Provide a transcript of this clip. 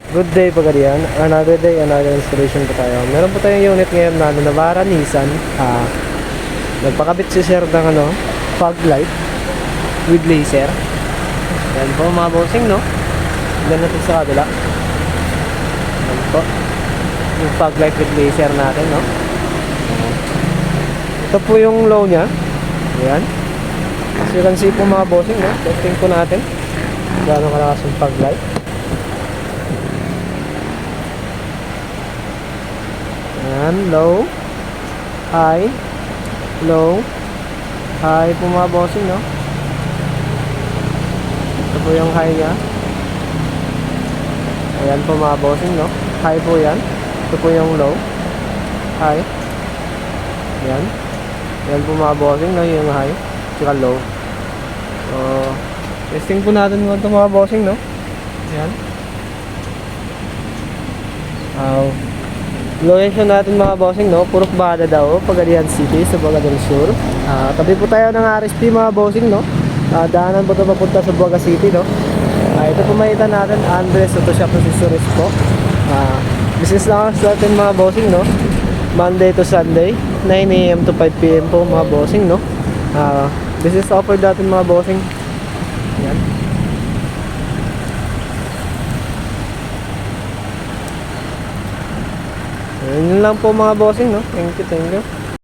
Good day po ganyan. Another day, another installation po tayo. Meron po tayong unit ngayon na Navara Nissan. Nagpakabit si sir ng fog light with laser. Yan po mga bossing, no? Tignan natin sa kabila. Yan po. Yung fog light with laser natin, no? Ito po yung low niya. Yan. As you can see po mga bossing, no? Testing po natin. Gano'ng kalakas yung fog light. Yan, low, high, low, high po mga bossing, no? Ito po yung high niya. Ayan po mga bossing, no? High po yan. Ito po yung low, high. Ayan. Ayan po mga bossing, no? Yung high, tsaka low. So, testing po natin ito mga bossing, no? Ayan. Location natin mga bossing, no? Purok Bada daw, Pagadian City, sa Buanga del Sur. Tabi po tayo ng RSP mga bossing, no? Daanan po ito papunta sa Buanga City, no? Ito po makita natin, Andres Auto Shop Accessories po. Business lang natin mga bossing, no? Monday to Sunday, 9 AM to 5 PM po mga bossing, no? Business offer natin mga bossing. Yan. Yun lang po mga bossing, no? Thank you, thank you.